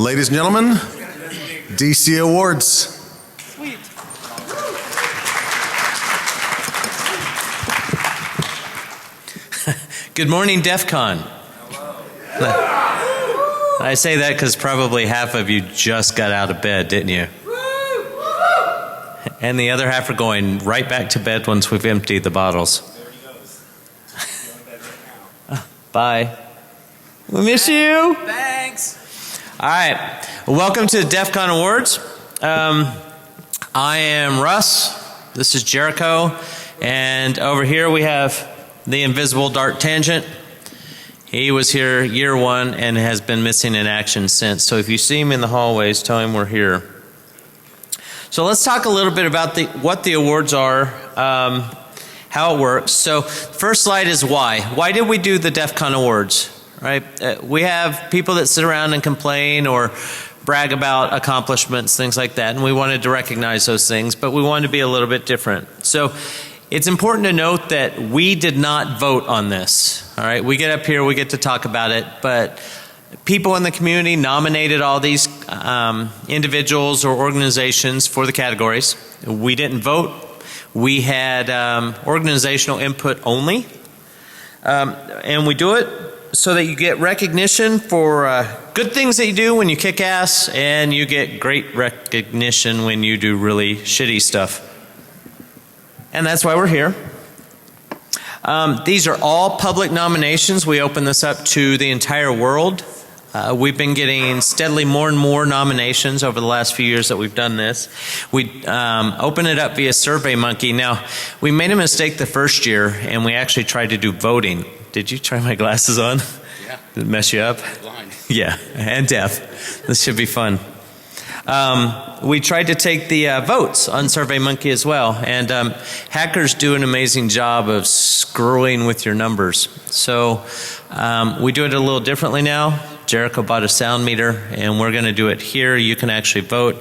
Ladies and gentlemen, DC Awards. Sweet. Good morning, DEFCON. I say that because probably half of you just got out of bed, didn't you? And the other half are going right back to bed once we've emptied the bottles. There he goes. He's going to bed right now. Bye. We miss you. Thanks. All right. Welcome to the DEFCON Awards. I am Russ. This is Jericho. And over here we have the invisible Dart Tangent. He was here year one and has been missing in action since. So if you see him in the hallways, tell him we're here. So let's talk a little bit about what the awards are, how it works. So first slide is why. Why did we do the DEFCON Awards? Right? We have people that sit around and complain or brag about accomplishments, things like that, and we wanted to recognize those things, but we wanted to be a little bit different. So it's important to note that we did not vote on this. All right, we get up here, we get to talk about it, but people in the community nominated all these individuals or organizations for the categories. We didn't vote. We had organizational input only, and we do it so that you get recognition for good things that you do when you kick ass, and you get great recognition when you do really shitty stuff. And that's why we're here. These are all public nominations. We open this up to the entire world. We've been getting steadily more and more nominations over the last few years that we've done this. We open it up via SurveyMonkey. Now, we made a mistake the first year, and we actually tried to do voting. Did you try my glasses on? Yeah. Did it mess you up? Blind. Yeah, and deaf. This should be fun. We tried to take the votes on SurveyMonkey as well, and hackers do an amazing job of screwing with your numbers. So we do it a little differently now. Jericho bought a sound meter, and we're going to do it here. You can actually vote.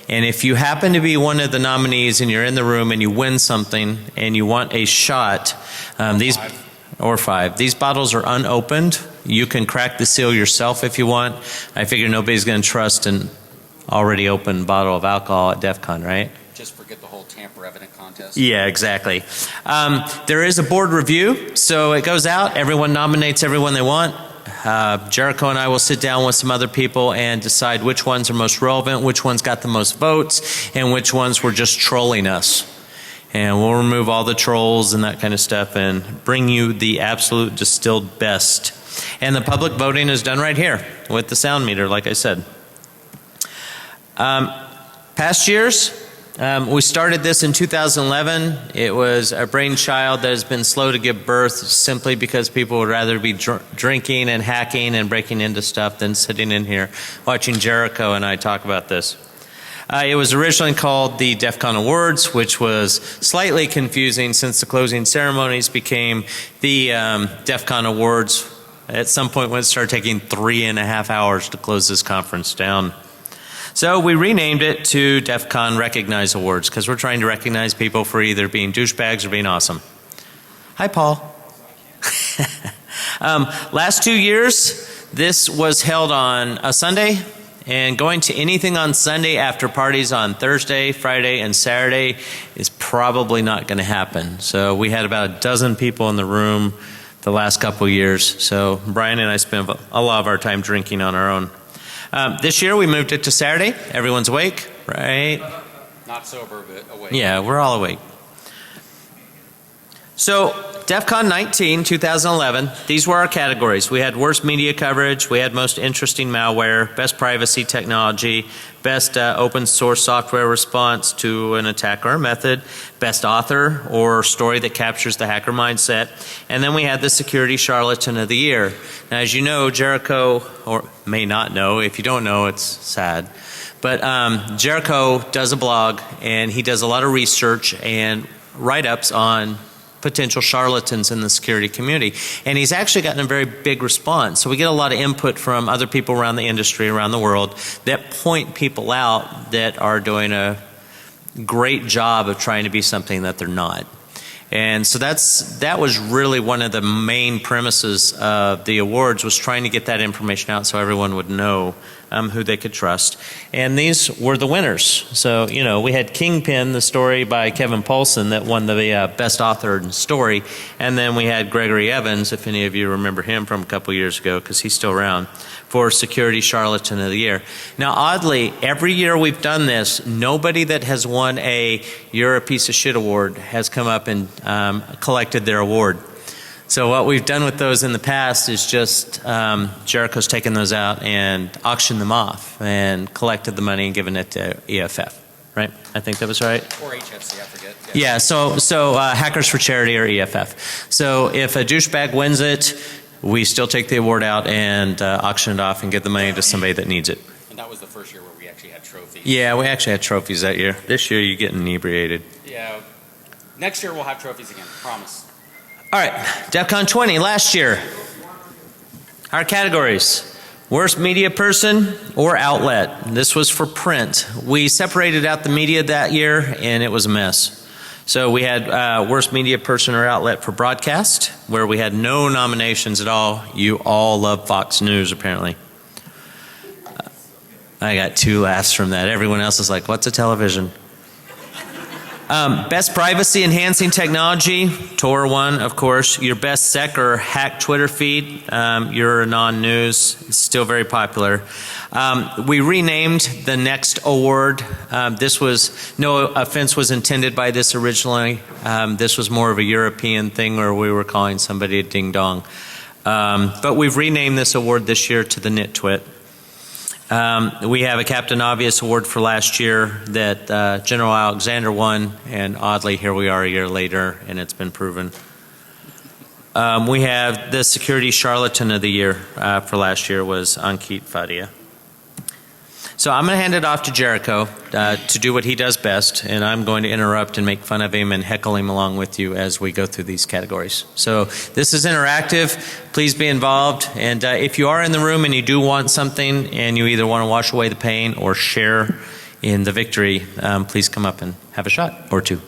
And if you happen to be one of the nominees and you're in the room and you win something and you want a shot, these bottles are unopened. You can crack the seal yourself if you want. I figure nobody's going to trust an already opened bottle of alcohol at DEFCON, right? Just forget the whole tamper evident contest. Yeah, exactly. There is a board review, so it goes out. Everyone nominates everyone they want. Jericho and I will sit down with some other people and decide which ones are most relevant, which ones got the most votes, and which ones were just trolling us. And we'll remove all the trolls and that kind of stuff and bring you the absolute distilled best. And the public voting is done right here with the sound meter, like I said. Past years, we started this in 2011. It was a brainchild that has been slow to give birth simply because people would rather be drinking and hacking and breaking into stuff than sitting in here watching Jericho and I talk about this. It was originally called the DEFCON Awards, which was slightly confusing since the closing ceremonies became the DEFCON Awards. At some point when it started taking 3.5 hours to close this conference down. So we renamed it to DEFCON Recognize Awards because we're trying to recognize people for either being douchebags or being awesome. Hi, Paul. Last 2 years, this was held on a Sunday, and going to anything on Sunday after parties on Thursday, Friday, and Saturday is probably not going to happen. So we had about a dozen people in the room the last couple of years. So Brian and I spent a lot of our time drinking on our own. This year we moved it to Saturday. Everyone's awake, right? Not sober, but awake. Yeah, we're all awake. So DEFCON 19, 2011, these were our categories. We had worst media coverage, we had most interesting malware, best privacy technology, best open source software response to an attack or method, best author or story that captures the hacker mindset, and then we had the security charlatan of the year. Now, as you know, Jericho, or may not know, if you don't know, it's sad, but Jericho does a blog and he does a lot of research and write-ups on potential charlatans in the security community. And he's actually gotten a very big response. So we get a lot of input from other people around the industry, around the world, that point people out that are doing a great job of trying to be something that they're not. And so that was really one of the main premises of the awards, was trying to get that information out so everyone would know who they could trust. And these were the winners. So, we had Kingpin, the story by Kevin Poulsen that won the best authored story. And then we had Gregory Evans, if any of you remember him from a couple years ago, because he's still around, for Security Charlatan of the Year. Now, oddly, every year we've done this, nobody that has won a You're a Piece of Shit award has come up and collected their award. So what we've done with those in the past is just Jericho's taken those out and auctioned them off and collected the money and given it to EFF, right? I think that was right. Or HFC, I forget. Yeah, so Hackers for Charity or EFF. So if a douchebag wins it, we still take the award out and auction it off and give the money to somebody that needs it. And that was the first year where we actually had trophies. Yeah, we actually had trophies that year. This year you get inebriated. Yeah. Next year we'll have trophies again, promise. All right, DEFCON 20, last year. Our categories: worst media person or outlet. This was for print. We separated out the media that year, and it was a mess. So we had worst media person or outlet for broadcast, where we had no nominations at all. You all love Fox News, apparently. I got 2 laughs from that. Everyone else is like, what's a television? Best privacy enhancing technology, Tor won, of course. Your best sec or hack Twitter feed, you're non-news, it's still very popular. We renamed the next award. This was, no offense was intended by this originally. This was more of a European thing where we were calling somebody a ding dong. But we've renamed this award this year to the Nitwit. We have a Captain Obvious award for last year that General Alexander won, and oddly here we are a year later and it's been proven. We have the Security Charlatan of the Year for last year was Ankit Fadia. So I'm going to hand it off to Jericho to do what he does best, and I'm going to interrupt and make fun of him and heckle him along with you as we go through these categories. So this is interactive. Please be involved. And if you are in the room and you do want something and you either want to wash away the pain or share in the victory, please come up and have a shot or 2.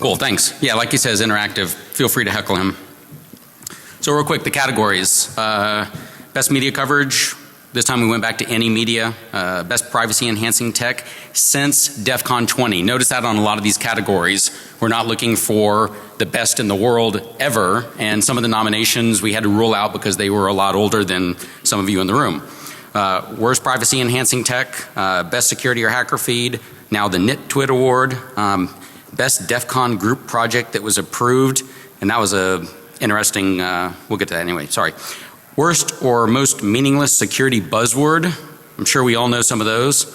Cool, thanks. Yeah, like he says, interactive. Feel free to heckle him. So real quick, the categories. Best media coverage. This time we went back to any media. Best privacy enhancing tech since DEFCON 20. Notice that on a lot of these categories. We're not looking for the best in the world ever, and some of the nominations we had to rule out because they were a lot older than some of you in the room. Worst privacy enhancing tech, best security or hacker feed, now the Nitwit award, best DEFCON group project that was approved, and that was a interesting, we'll get to that anyway, sorry. Worst or most meaningless security buzzword. I'm sure we all know some of those.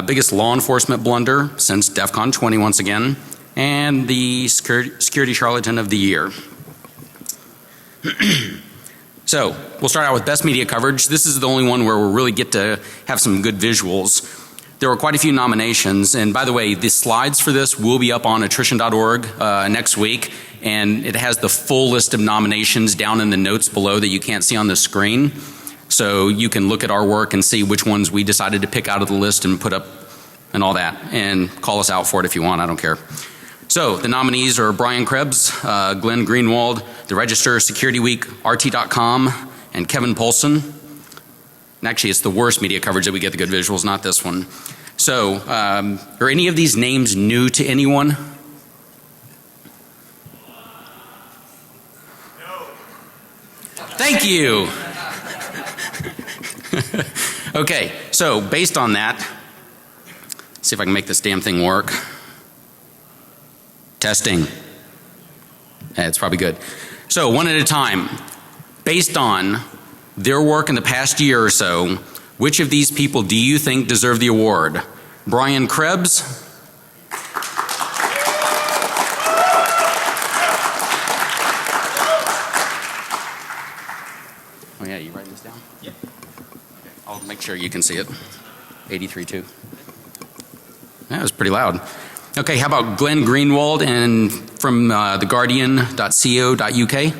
Biggest law enforcement blunder since DEFCON 20 once again. And the Security Charlatan of the Year. So we'll start out with best media coverage. This is the only one where we really get to have some good visuals. There were quite a few nominations, and by the way, the slides for this will be up on attrition.org next week, and it has the full list of nominations down in the notes below that you can't see on the screen. So you can look at our work and see which ones we decided to pick out of the list and put up and all that, and call us out for it if you want, I don't care. So the nominees are Brian Krebs, Glenn Greenwald, The Register, Security Week, RT.com, and Kevin Poulsen. And actually it's the worst media coverage that we get the good visuals, not this one. So are any of these names new to anyone? No. Thank you. Okay, so based on that, let's see if I can make this damn thing work. Testing. It's probably good. So one at a time. Based on their work in the past year or so, which of these people do you think deserve the award? Brian Krebs? Oh yeah, you writing this down? Yep. Okay. I'll make sure you can see it. 83.2. That was pretty loud. Okay, how about Glenn Greenwald and from theguardian.co.uk?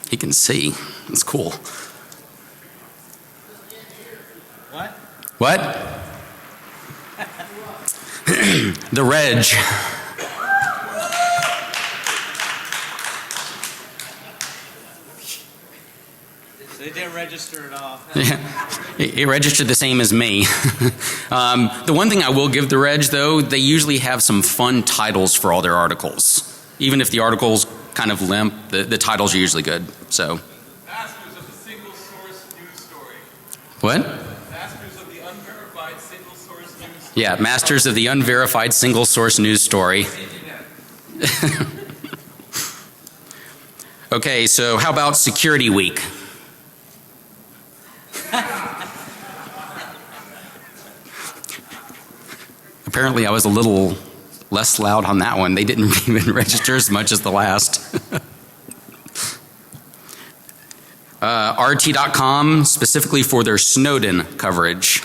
He can see. That's cool. What? What? The Reg. It didn't register at all. It registered the same as me. The one thing I will give the Reg, though, they usually have some fun titles for all their articles. Even if the article's kind of limp, the titles are usually good. So. Masters of the single source news story. What? Masters of the unverified single source news story. Yeah, Masters of the Unverified Single Source News Story. Okay, so how about Security Week? Apparently I was a little less loud on that one. They didn't even register as much as the last. RT.com, specifically for their Snowden coverage.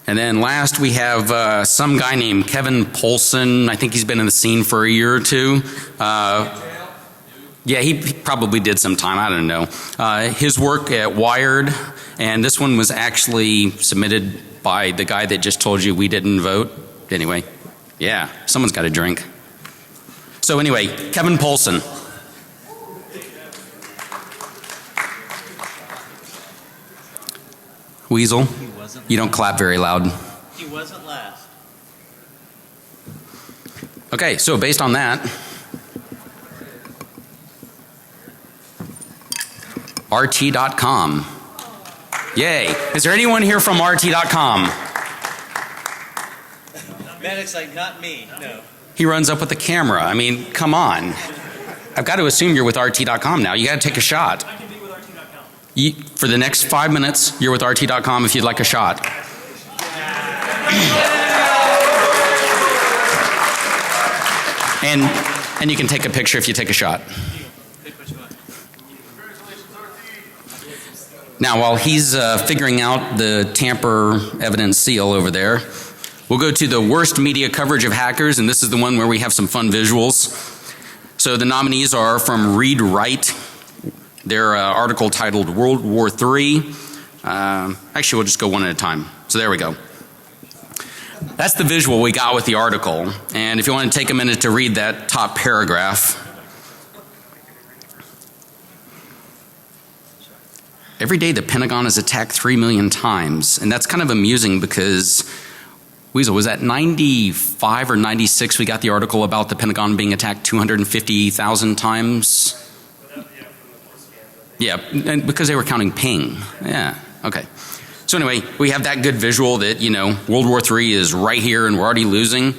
And then last we have some guy named Kevin Polson. I think he's been in the scene for a year or two. Yeah, he probably did some time. I don't know. His work at Wired, and this one was actually submitted by the guy that just told you we didn't vote. Anyway, yeah, someone's got a drink. So anyway, Kevin Polson. Weasel, you don't clap very loud. He wasn't last. Okay, so based on that, RT.com. Yay. Is there anyone here from RT.com? Maddox, like, not me. No. He runs up with the camera. I mean, come on. I've got to assume you're with RT.com now. You got to take a shot. I can be with RT.com. For the next 5 minutes, you're with RT.com if you'd like a shot. And you can take a picture if you take a shot. Now, while he's figuring out the tamper evidence seal over there, we'll go to the worst media coverage of hackers, and this is the one where we have some fun visuals. So the nominees are from Read Write, their article titled World War III. Actually, we'll just go one at a time. So there we go. That's the visual we got with the article. And if you want to take a minute to read that top paragraph. Every day the Pentagon is attacked 3 million times. And that's kind of amusing because, Weasel, was that 95 or 96 we got the article about the Pentagon being attacked 250,000 times? Yeah, and because they were counting ping. Yeah, okay. So anyway, we have that good visual that, you know, World War III is right here and we're already losing.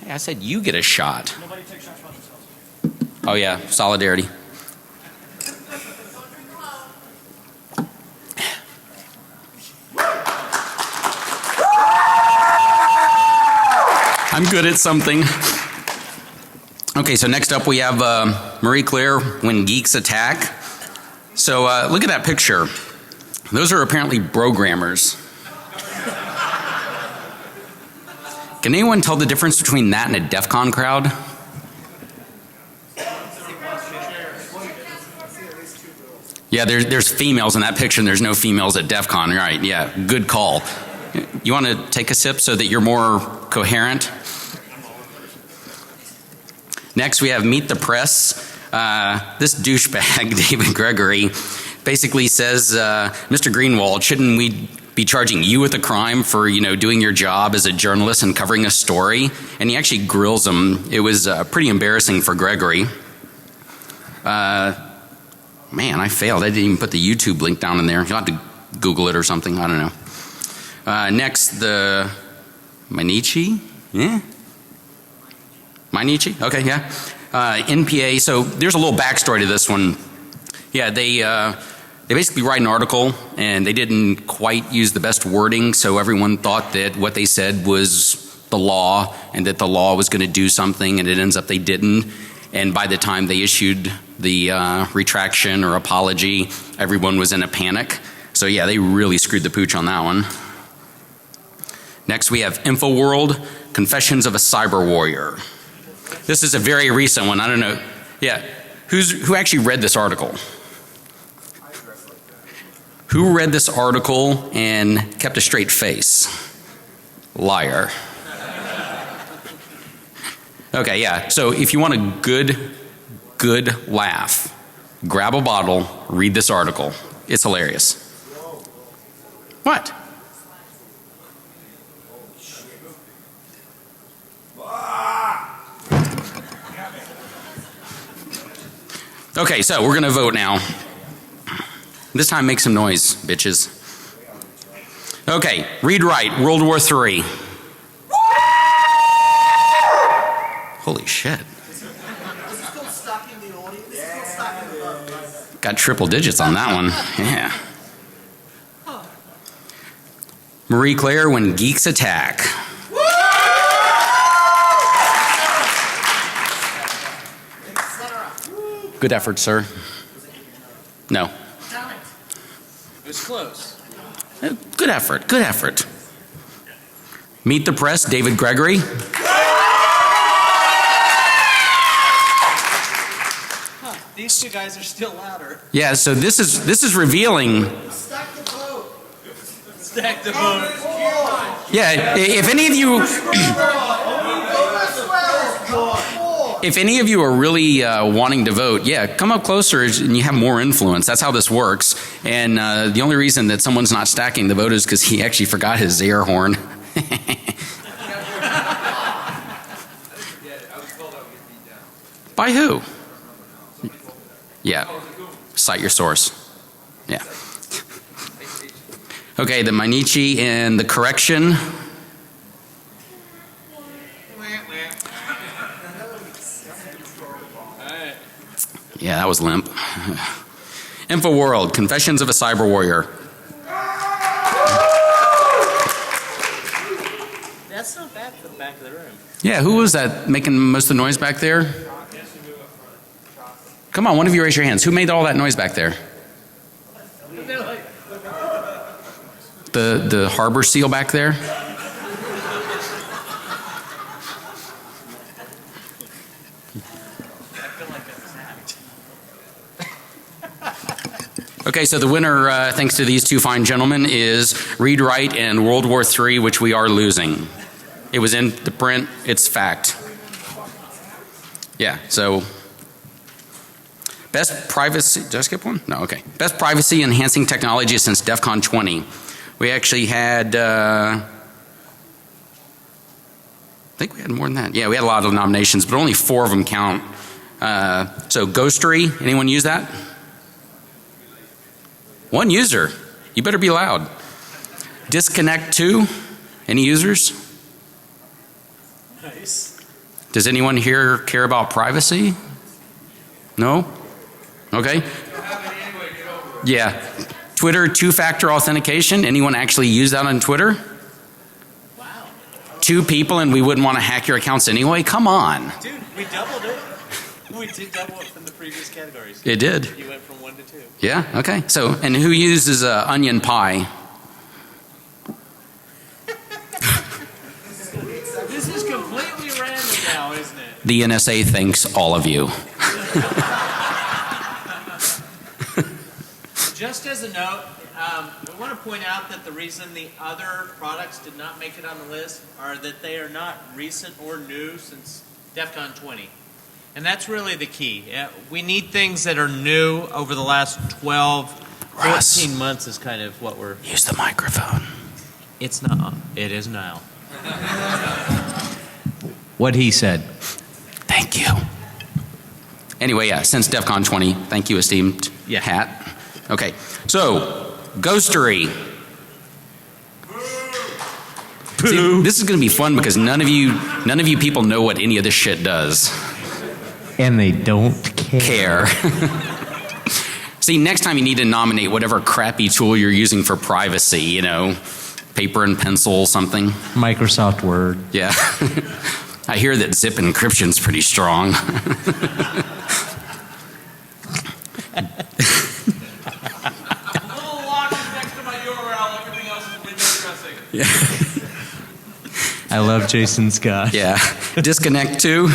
Hey, I said you get a shot. Nobody takes shots on themselves. Oh yeah, solidarity. I'm good at something. Okay, so next up we have Marie Claire, When Geeks Attack. So look at that picture. Those are apparently programmers. Can anyone tell the difference between that and a DEFCON crowd? Yeah, there's females in that picture and there's no females at DEFCON, right? Yeah, good call. You want to take a sip so that you're more coherent? Next we have Meet the Press. This douchebag, David Gregory, basically says, Mr. Greenwald, shouldn't we be charging you with a crime for, you know, doing your job as a journalist and covering a story? And he actually grills him. It was pretty embarrassing for Gregory. Man, I failed. I didn't even put the YouTube link down in there. You'll have to Google it or something. I don't know. Next, the Mainichi? Yeah? Mainichi? Okay, yeah. NPA. So there's a little backstory to this one. Yeah, they basically write an article and they didn't quite use the best wording, so everyone thought that what they said was the law and that the law was going to do something, and it ends up they didn't. And by the time they issued the retraction or apology, everyone was in a panic. So yeah, they really screwed the pooch on that one. Next we have InfoWorld, Confessions of a Cyber Warrior. This is a very recent one. I don't know. Yeah. Who actually read this article? Who read this article and kept a straight face? Liar. Okay, yeah. So if you want a good laugh, grab a bottle, read this article. It's hilarious. What? Okay, so we're going to vote now. This time make some noise, bitches. Okay, read right, World War III. Holy shit. Got triple digits on that one. Yeah. Marie Claire, when geeks attack. Good effort, sir. No. It was close. Good effort. Good effort. Meet the Press, David Gregory. These two guys are still louder. Yeah, so this is revealing. Stack the vote. Stack the vote. Yeah, if any of you if any of you are really wanting to vote, yeah, come up closer and you have more influence. That's how this works. And the only reason that someone's not stacking the vote is because he actually forgot his air horn. By who? Yeah. Cite your source. Yeah. Okay, the Mainichi and the correction. Yeah, that was limp. InfoWorld, Confessions of a Cyber Warrior. That's not bad for the back of the room. Yeah, who was that making most of the noise back there? Come on, one of you raise your hands. Who made all that noise back there? The harbor seal back there? Okay, so the winner, thanks to these two fine gentlemen, is Read Write and World War III, which we are losing. It was in the print. It's fact. Yeah, so best privacy, did I skip one? No, okay. Best privacy enhancing technology since DEFCON 20. We actually had, I think we had more than that. Yeah, we had a lot of nominations, but only 4 of them count. So Ghostery, anyone use that? One user. You better be loud. Disconnect 2, any users? Nice. Does anyone here care about privacy? No? Okay. Yeah. Twitter 2-factor authentication. Anyone actually use that on Twitter? Wow. 2 people and we wouldn't want to hack your accounts anyway? Come on. Dude, we doubled it. We did double it from the previous categories. It did. You went from 1 to 2. Yeah, okay. So, and who uses onion pie? This is completely random now, isn't it? The NSA thanks all of you. Just as a note, we want to point out that the reason the other products did not make it on the list are that they are not recent or new since DEFCON 20. And that's really the key. We need things that are new over the last 12, 14 months is kind of what we're... Use the microphone. It's not. It is now. What he said. Thank you. Anyway, yeah, since DEFCON 20, thank you, esteemed hat. Okay, so, Ghostery. See, this is going to be fun because none of you people know what any of this shit does. And they don't care. See, next time you need to nominate whatever crappy tool you're using for privacy, you know, paper and pencil, something. Microsoft Word. Yeah. I hear that zip encryption's pretty strong. Yeah. I love Jason Scott. Yeah. Disconnect 2.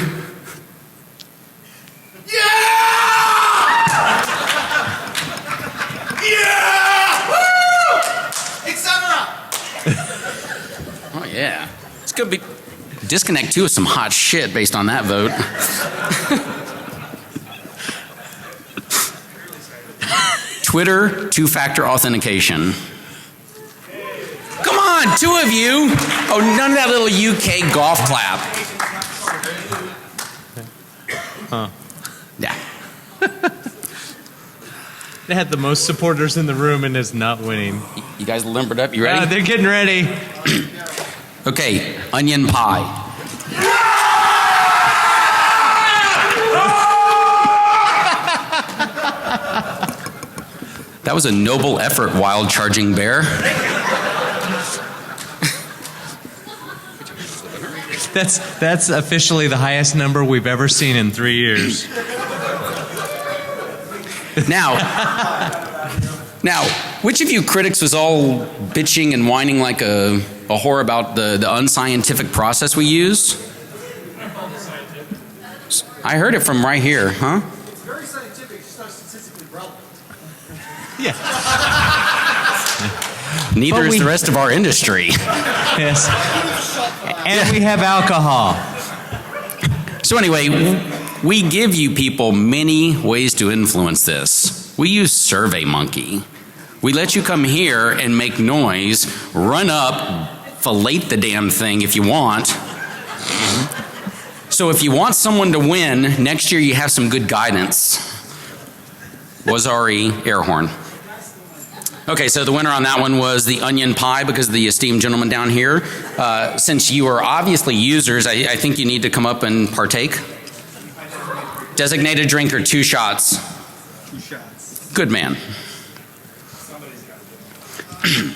Oh yeah. It's gonna be Disconnect 2 is some hot shit based on that vote. Twitter two-factor authentication. Come on, 2 of you. Oh, none of that little UK golf clap. Huh. Yeah. They had the most supporters in the room and is not winning. You guys limbered up. You ready? They're getting ready. Okay, onion pie. That was a noble effort, wild charging bear. That's officially the highest number we've ever seen in 3 years. Now, which of you critics was all bitching and whining like a whore about the unscientific process we use? I heard it from right here, huh? It's very scientific, it's just not statistically relevant. Yeah. Neither is the rest of our industry. Yes. And we have alcohol. So anyway, we give you people many ways to influence this. We use SurveyMonkey. We let you come here and make noise, run up, fillet the damn thing if you want. So if you want someone to win, next year you have some good guidance. Wazari air horn. Okay, so the winner on that one was the onion pie because of the esteemed gentleman down here. Since you are obviously users, I think you need to come up and partake. Designated drinker, 2 shots. 2 shots. Good man. Somebody's got to do it.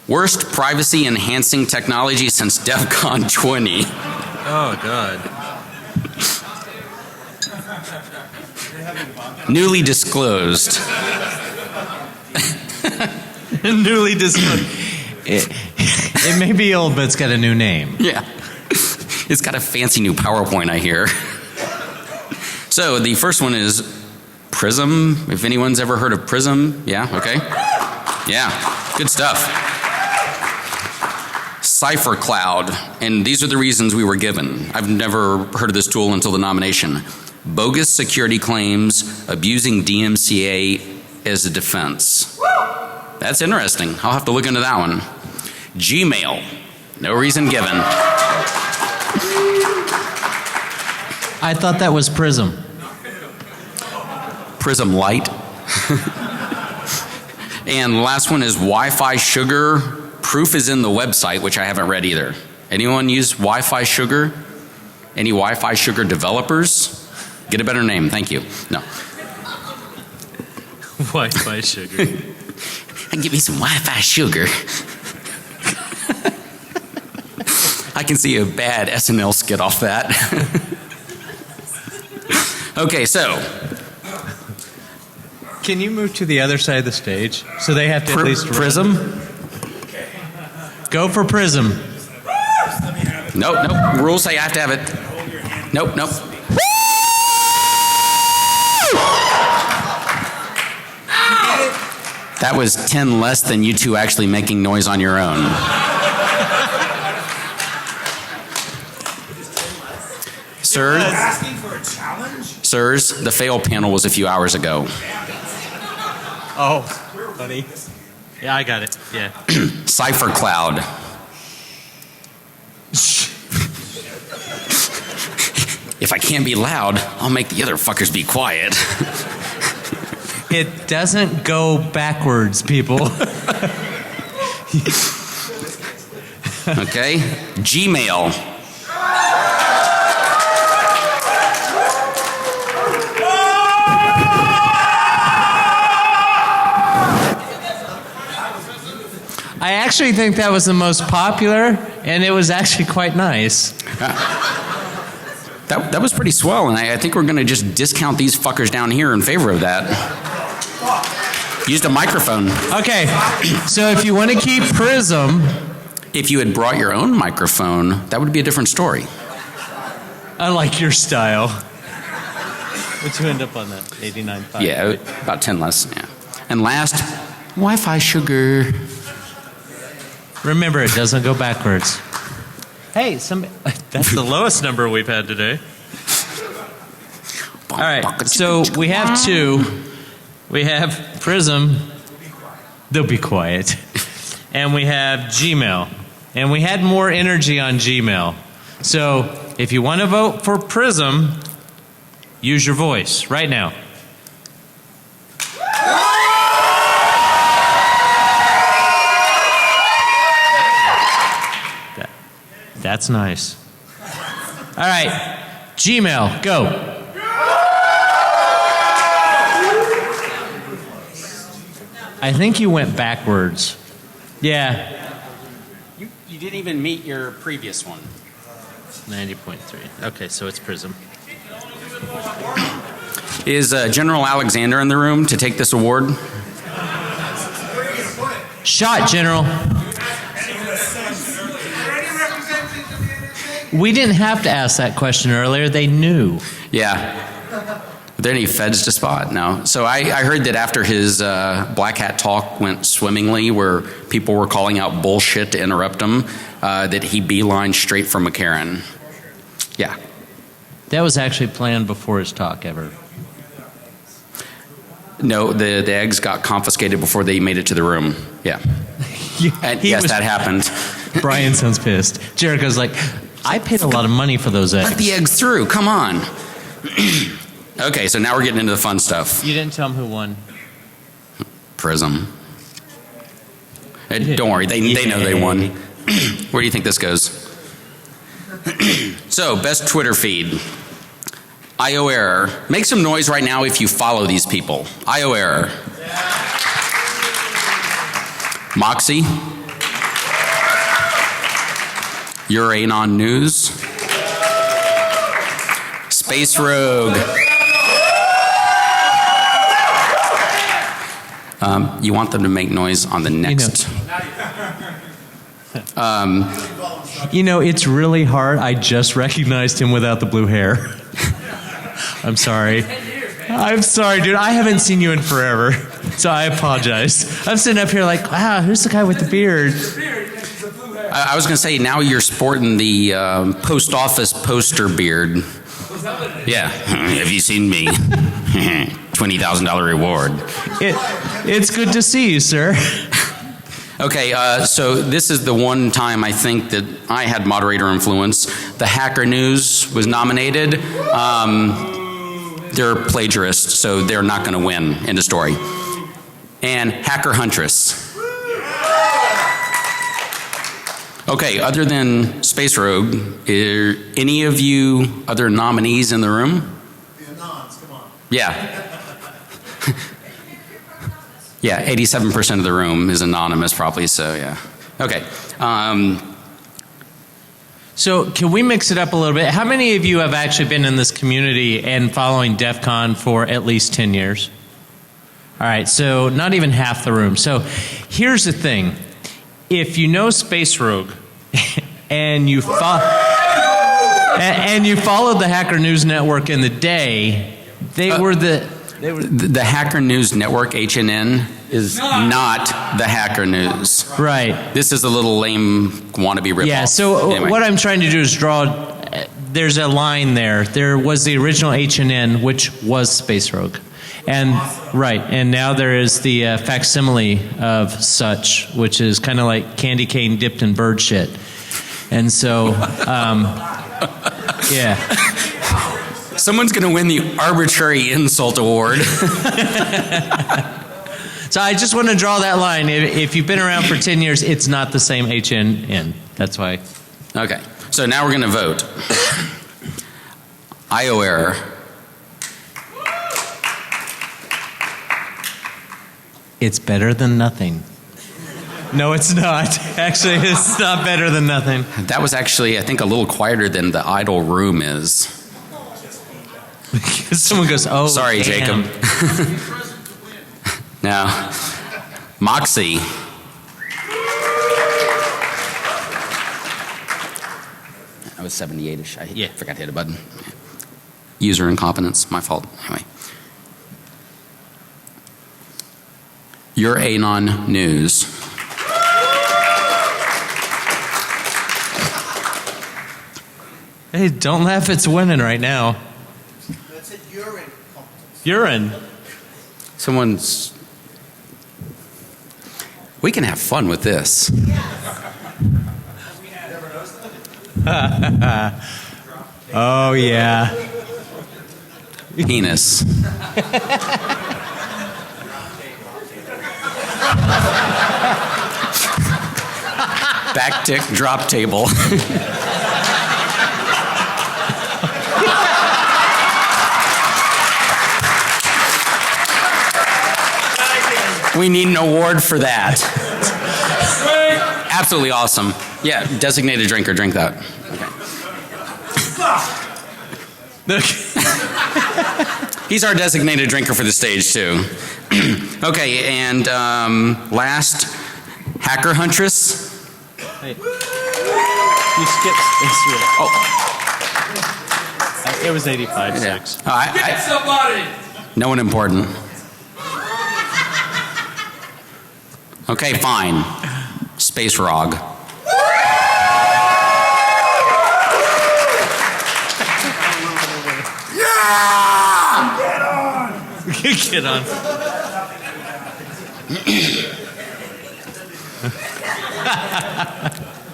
Worst privacy enhancing technology since DEFCON 20. Oh, God. Newly disclosed. Newly disclosed. It may be old, but it's got a new name. Yeah. It's got a fancy new PowerPoint, I hear. So the first one is Prism. If anyone's ever heard of Prism, yeah, okay. Yeah, good stuff. Cipher Cloud, and these are the reasons we were given. I've never heard of this tool until the nomination. Bogus security claims, abusing DMCA as a defense. That's interesting. I'll have to look into that one. Gmail, no reason given. I thought that was Prism. Prism Lite. And the last one is Wi-Fi Sugar. Proof is in the website, which I haven't read either. Anyone use Wi-Fi Sugar? Any Wi-Fi Sugar developers? Get a better name, thank you. No. Wi-Fi sugar. Give me some Wi-Fi Sugar. I can see a bad SNL skit off that. Okay, so. Can you move to the other side of the stage so they have to at least Prism? Go for Prism. Nope. Rules say I have to have it. Nope. That was 10 less than you two actually making noise on your own. Sir? Asking for a challenge? Sirs, the fail panel was a few hours ago. Oh, funny. Yeah, I got it. Yeah. Cipher Cloud. If I can't be loud, I'll make the other fuckers be quiet. It doesn't go backwards, people. Okay. Gmail. I actually think that was the most popular, and it was actually quite nice. That was pretty swell, and I think we're going to just discount these fuckers down here in favor of that. Used a microphone. Okay, so if you want to keep Prism... If you had brought your own microphone, that would be a different story. I like your style. What'd you end up on that? 89.5? Yeah, about 10 less, yeah. And last, Wi-Fi Sugar. Remember, it doesn't go backwards. Hey, Hey, that's the lowest number we've had today. All right, so we have two. We have Prism. They'll be quiet. And we have Gmail. And we had more energy on Gmail. So if you want to vote for Prism, use your voice right now. That's nice. All right, Gmail, go. I think you went backwards. Yeah. You didn't even meet your previous one. 90.3. Okay, so it's Prism. Is General Alexander in the room to take this award? Shot, General. We didn't have to ask that question earlier. They knew. Yeah. Are there any feds to spot? No. So I heard that after his black hat talk went swimmingly, where people were calling out bullshit to interrupt him, that he beelined straight for McCarran. Yeah. That was actually planned before his talk ever. No, the eggs got confiscated before they made it to the room. Yeah. Yes, that happened. Brian sounds pissed. Jericho's like, I paid a lot of money for those eggs. Let the eggs through. Come on. Okay, so now we're getting into the fun stuff. You didn't tell them who won. Prism. Don't worry, they know they won. Where do you think this goes? So, best Twitter feed. IO error. Make some noise right now if you follow these people. IO error. Moxie. Uranon News. Space Rogue. You want them to make noise on the next. It's really hard. I just recognized him without the blue hair. I'm sorry. I'm sorry, dude. I haven't seen you in forever. So I apologize. I'm sitting up here like, wow, who's the guy with the beard? I was going to say, now you're sporting the post office poster beard. Yeah. Have you seen me? $20,000 reward. It's good to see you, sir. Okay, so this is the one time I think that I had moderator influence. The Hacker News was nominated. They're plagiarists, so they're not going to win. End of story. And Hacker Huntress. Okay, other than Space Rogue, are any of you other nominees in the room? The Anons, come on. Yeah. Yeah, 87% of the room is anonymous probably, so yeah. Okay. So can we mix it up a little bit? How many of you have actually been in this community and following DEFCON for at least 10 years? All right, so not even half the room. So here's the thing. If you know Space Rogue and you followed the Hacker News Network in the day, they were the Hacker News Network, HNN, is not the Hacker News. Right. This is a little lame wannabe ripoff. Yeah, so anyway. What I'm trying to do is draw, there's a line there. There was the original HNN, which was Space Rogue. And right, and now there is the facsimile of such, which is kind of like candy cane dipped in bird shit. And so, yeah. Someone's going to win the arbitrary insult award. So I just want to draw that line. If you've been around for 10 years, it's not the same HNN. That's why. Okay, so now we're going to vote. IO error. It's better than nothing. No, it's not. Actually, it's not better than nothing. That was actually, I think, a little quieter than the idle room is. Someone goes, oh, sorry, damn. Jacob. Now, Moxie. I was 78-ish. I forgot to hit a button. User incompetence, my fault. Anyway. Your Anon News. Hey, don't laugh. It's winning right now. That's a urine competence. Urine. Someone's. We can have fun with this. Oh, yeah. Penis. Backtick drop table. We need an award for that. Absolutely awesome. Yeah, designated drinker, drink that. He's our designated drinker for the stage, too. Okay, and last, Hacker Huntress. Hey. You skipped this year. Oh, It was 85-6. Get somebody! No one important. Okay, fine. Space Rog. Get on.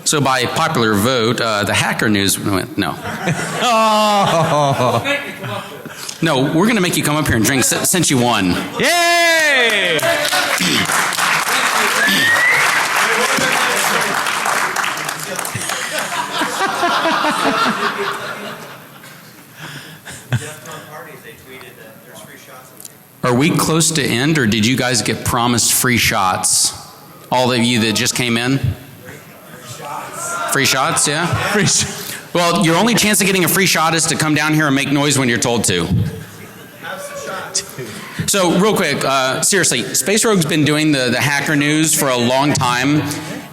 So by popular vote, the Hacker News went, no. Oh. No, we're going to make you come up here and drink since you won. Yay! DEFCON parties, they tweeted that there's free shots. Are we close to end, or did you guys get promised free shots? All of you that just came in? Free shots, yeah? Free Well, your only chance of getting a free shot is to come down here and make noise when you're told to. So, real quick, seriously, Space Rogue's been doing the Hacker News for a long time.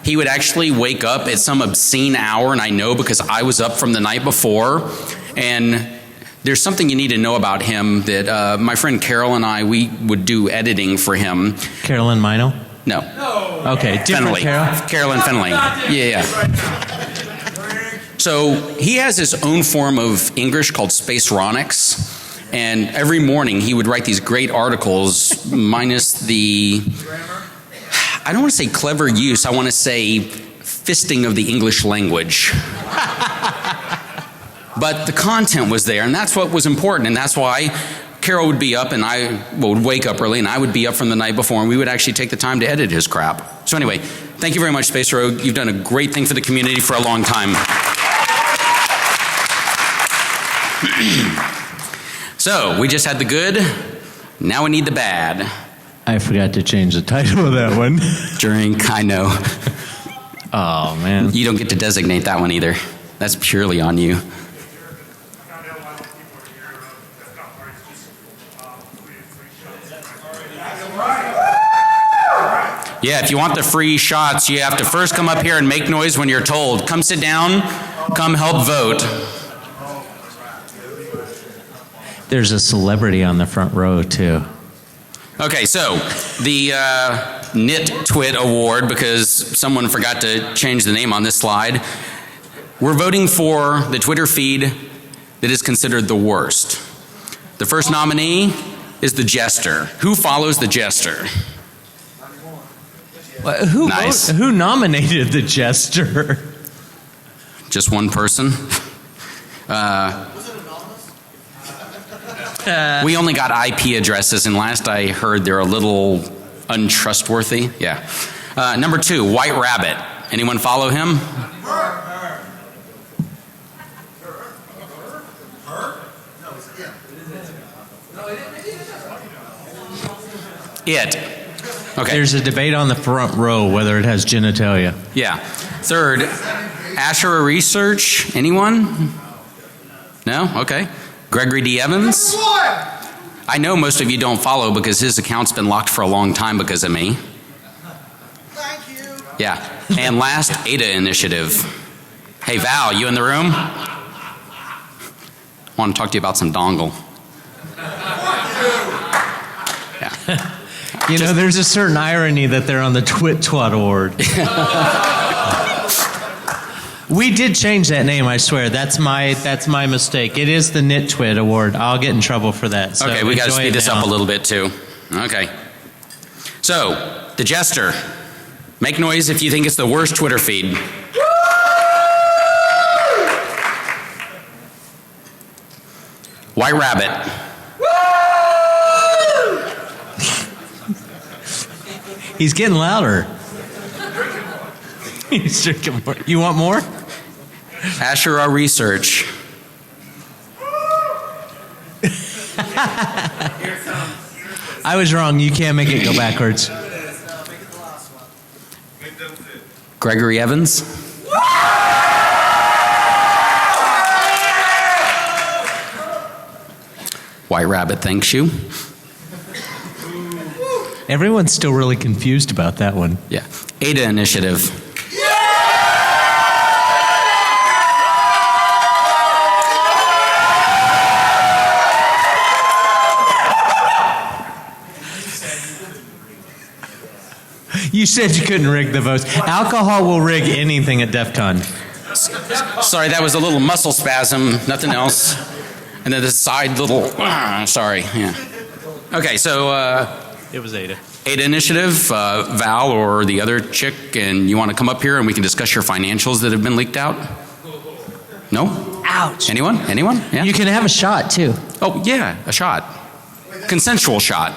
He would actually wake up at some obscene hour, and I know because I was up from the night before. And there's something you need to know about him that my friend Carol and I, we would do editing for him. Carolyn Mino? No. Okay, different Fenley. Carol? Carolyn Fenley. Yeah. So he has his own form of English called Spaceronics. And every morning he would write these great articles minus the, I don't want to say clever use, I want to say fisting of the English language. But the content was there, and that's what was important, and that's why Carol would be up and I would wake up early and I would be up from the night before and we would actually take the time to edit his crap. So anyway, thank you very much, Space Rogue. You've done a great thing for the community for a long time. So, we just had the good, now we need the bad. I forgot to change the title of that one. Drink, I know. Oh, man. You don't get to designate that one either. That's purely on you. Yeah, if you want the free shots, you have to first come up here and make noise when you're told. Come sit down, come help vote. There's a celebrity on the front row, too. Okay, so the Knit Twit Award, because someone forgot to change the name on this slide. We're voting for the Twitter feed that is considered the worst. The first nominee is the Jester. Who follows the Jester? Nice. Who nominated the Jester? Just one person? We only got IP addresses, and last I heard they're a little untrustworthy. Yeah. Number 2, White Rabbit. Anyone follow him? It. Okay. There's a debate on the front row whether it has genitalia. Yeah. Third, Asher Research. Anyone? No? Okay. Gregory D. Evans. I know most of you don't follow because his account's been locked for a long time because of me. Thank you. Yeah. And last, Ada Initiative. Hey Val, you in the room? Want to talk to you about some dongle. Yeah. You know, there's a certain irony that they're on the Twit Twat Award. We did change that name, I swear. That's my mistake. It is the Nitwit Award. I'll get in trouble for that. So Okay, we got to enjoy speed it this now. up a little bit too. Okay. So, the Jester. Make noise if you think it's the worst Twitter feed. White Rabbit. He's getting louder. He's drinking more. You want more? Asherah Research. I was wrong. You can't make it go backwards. Gregory Evans. White Rabbit thanks you. Everyone's still really confused about that one. Yeah. Ada Initiative. You said you couldn't rig the votes. Alcohol will rig anything at DEFCON. Sorry, that was a little muscle spasm, nothing else. And then the side little, sorry, yeah. Okay, so It was Ada. Ada Initiative, Val or the other chick, and you want to come up here and we can discuss your financials that have been leaked out? No? Ouch. Anyone? Anyone? Yeah? You can have a shot too. Oh, yeah, a shot. Consensual shot.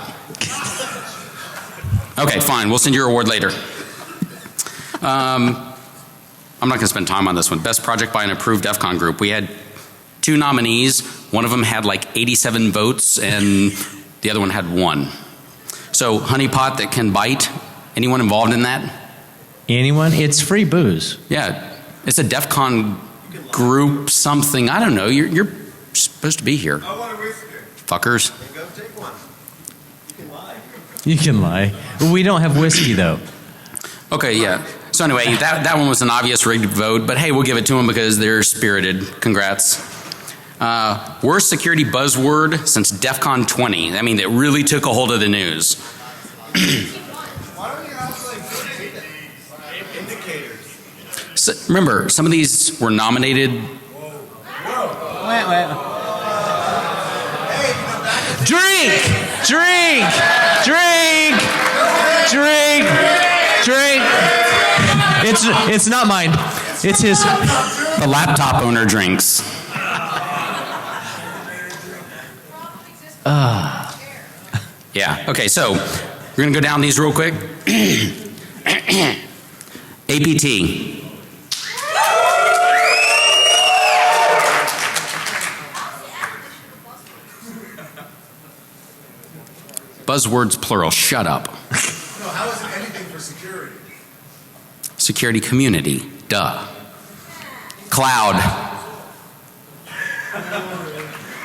Okay, fine. We'll send your award later. I'm not going to spend time on this one. Best project by an approved DEFCON group. We had 2 nominees. One of them had like 87 votes and the other one had 1. So, honeypot that can bite. Anyone involved in that? Anyone? It's free booze. Yeah. It's a DEFCON group something. I don't know. You're supposed to be here. I want to whiskey. Fuckers. Go take one. You can lie. You can lie. We don't have whiskey though. Okay, yeah. So anyway, that one was an obvious rigged vote, but hey, we'll give it to them because they're spirited. Congrats. Worst security buzzword since DEFCON 20. I mean, that really took a hold of the news. Why don't you have like indicators? So, remember, some of these were nominated. Drink! Drink! Drink! Drink! Drink! It's not mine. It's his. The laptop owner drinks. Yeah. Okay. So we're gonna go down these real quick. APT. Buzzwords plural. Shut up. No, how is it anything for security? Security community. Duh. Cloud.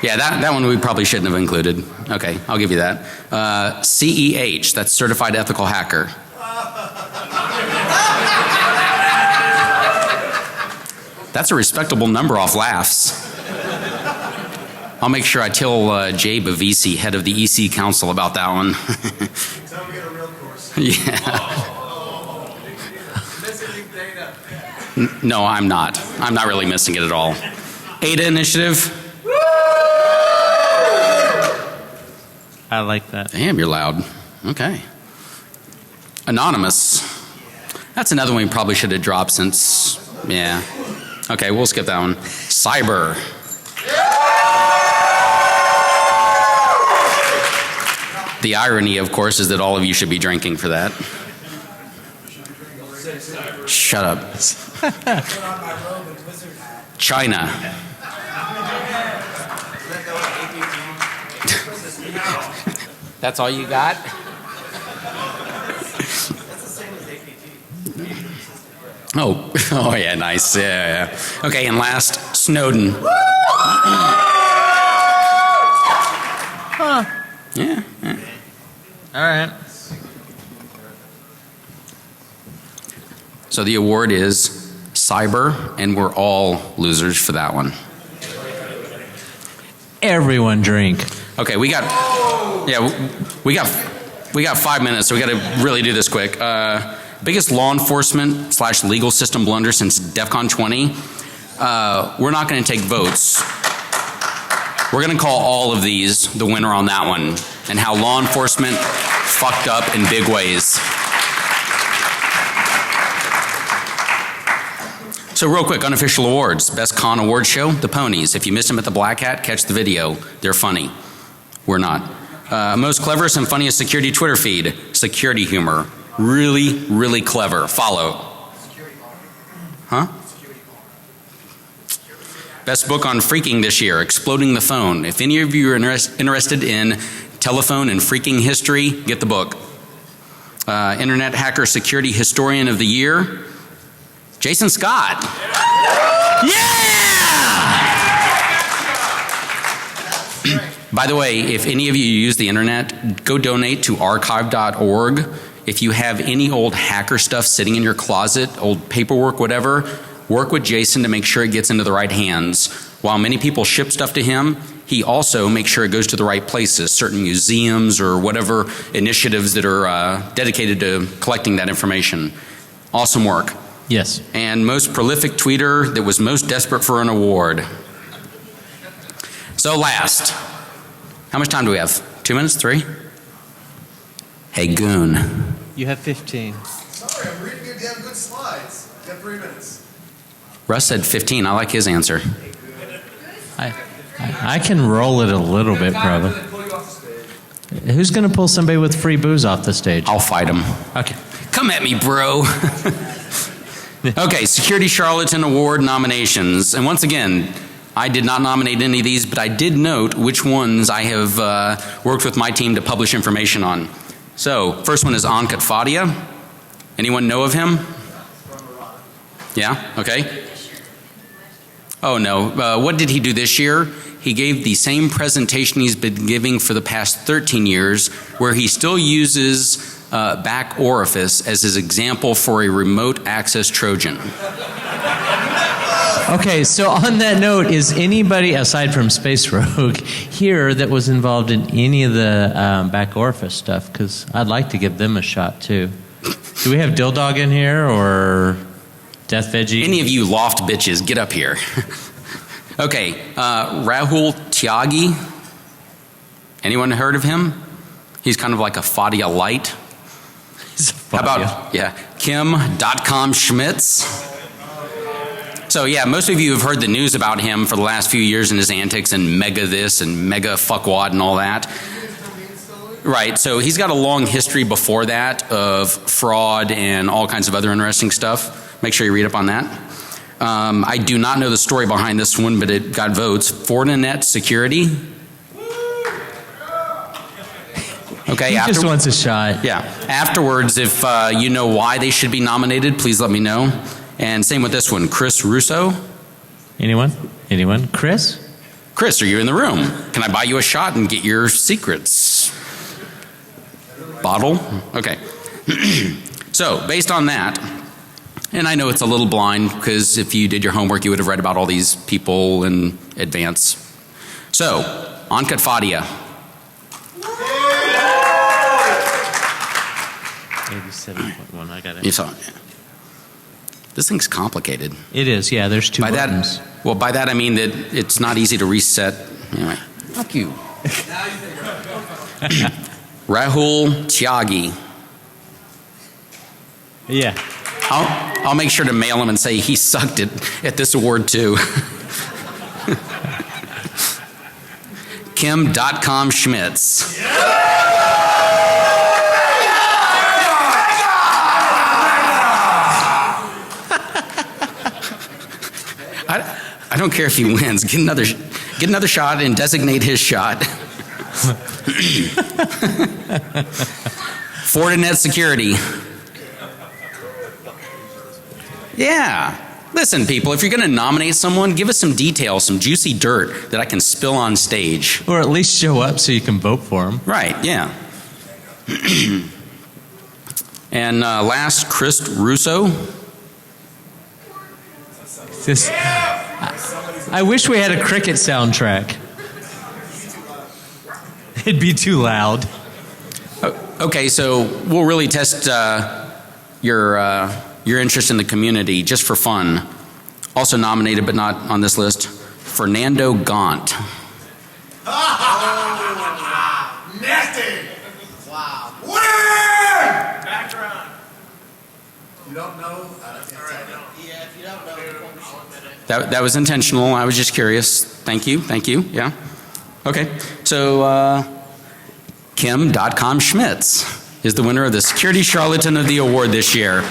Yeah, that one we probably shouldn't have included. Okay, I'll give you that. CEH, that's Certified Ethical Hacker. That's a respectable number off laughs. I'll make sure I tell Jay Bavisi, head of the EC Council, about that one. Tell me get a real course. Yeah. Missing data. No, I'm not. I'm not really missing it at all. Ada Initiative. I like that. Damn, you're loud. Okay. Anonymous. That's another one we probably should have dropped since, yeah. Okay, we'll skip that one. Cyber. The irony, of course, is that all of you should be drinking for that. Shut up. China. That's all you got? Oh yeah, nice. Yeah. Okay, and last, Snowden. Huh. Yeah. All right. So the award is cyber, and we're all losers for that one. Everyone drink. Okay, we got 5 minutes, so we got to really do this quick. biggest law enforcement / legal system blunder since DEFCON 20. We're not going to take votes. We're going to call all of these the winner on that one, and how law enforcement fucked up in big ways. So real quick, unofficial awards. Best con award show, the Ponies. If you missed them at the Black Hat, catch the video. They're funny. We're not. Most cleverest and funniest security Twitter feed, security humor. Really, really clever. Follow. Huh? Best book on freaking this year, Exploding the Phone. If any of you are interested in telephone and freaking history, get the book. Internet Hacker Security Historian of the Year, Jason Scott. Yeah! By the way, if any of you use the internet, go donate to archive.org. If you have any old hacker stuff sitting in your closet, old paperwork, whatever, work with Jason to make sure it gets into the right hands. While many people ship stuff to him, he also makes sure it goes to the right places, certain museums or whatever initiatives that are dedicated to collecting that information. Awesome work. Yes. And most prolific tweeter that was most desperate for an award. So last, how much time do we have? 2 minutes? 3? Hey, goon. You have 15. Sorry, I'm reading your damn good slides. You have 3 minutes. Russ said 15. I like his answer. I can roll it a little bit, probably. Who's going to pull somebody with free booze off the stage? I'll fight him. Okay. Come at me, bro. Okay, Security Charlatan Award nominations. And once again, I did not nominate any of these, but I did note which ones I have worked with my team to publish information on. So, first one is Ankit Fadia. Anyone know of him? Yeah? Okay. Oh no. What did he do this year? He gave the same presentation he's been giving for the past 13 years, where he still uses back orifice as his example for a remote access Trojan. Okay, so on that note, is anybody, aside from Space Rogue, here that was involved in any of the back orifice stuff? Because I'd like to give them a shot too. Do we have Dill Dog in here, or Death Veggie? Any of you loft bitches, get up here. Okay, Rahul Tyagi. Anyone heard of him? He's kind of like a Fadia light. How about, yeah, Kim.com Schmitz. So yeah, most of you have heard the news about him for the last few years and his antics and mega this and mega fuckwad and all that. Right, so he's got a long history before that of fraud and all kinds of other interesting stuff. Make sure you read up on that. I do not know the story behind this one, but it got votes. Fortinet Security. Okay, he just wants a shot. Yeah, afterwards, if you know why they should be nominated, please let me know. And same with this one, Chris Russo. Anyone? Anyone? Chris? Chris, are you in the room? Can I buy you a shot and get your secrets? Bottle? Okay. So, based on that, and I know it's a little blind because if you did your homework, you would have read about all these people in advance. So, Ankit Fadia. 87.1, I got it. You saw it. This thing's complicated. It is, yeah, there's two buttons. Well, by that I mean that it's not easy to reset. Anyway, fuck you. Rahul Tyagi. Yeah. I'll make sure to mail him and say he sucked at this award too. Kim.com Schmitz. I don't care if he wins. Get another shot and designate his shot. Fortinet Security. Yeah. Listen, people, if you're going to nominate someone, give us some details, some juicy dirt that I can spill on stage. Or at least show up so you can vote for them. Right, yeah. And last, Chris Russo. I wish we had a cricket soundtrack. It'd be too loud. Okay, so we'll really test your interest in the community, just for fun. Also nominated, but not on this list, Fernando Gaunt. Nasty! Wow. Winner! Background. You don't know? I can't tell you. Yeah, if you don't know, That was intentional. I was just curious. Thank you. Thank you. Yeah. Okay. So Kim.com Schmitz is the winner of the Security Charlatan of the Award this year.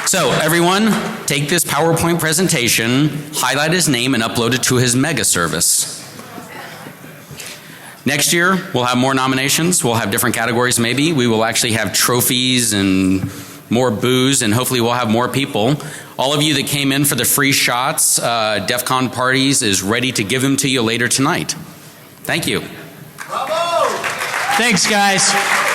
So everyone, take this PowerPoint presentation, highlight his name, and upload it to his mega service. Next year, we'll have more nominations. We'll have different categories maybe. We will actually have trophies and more booze, and hopefully we'll have more people. All of you that came in for the free shots, DEFCON Parties is ready to give them to you later tonight. Thank you. Bravo! Thanks, guys.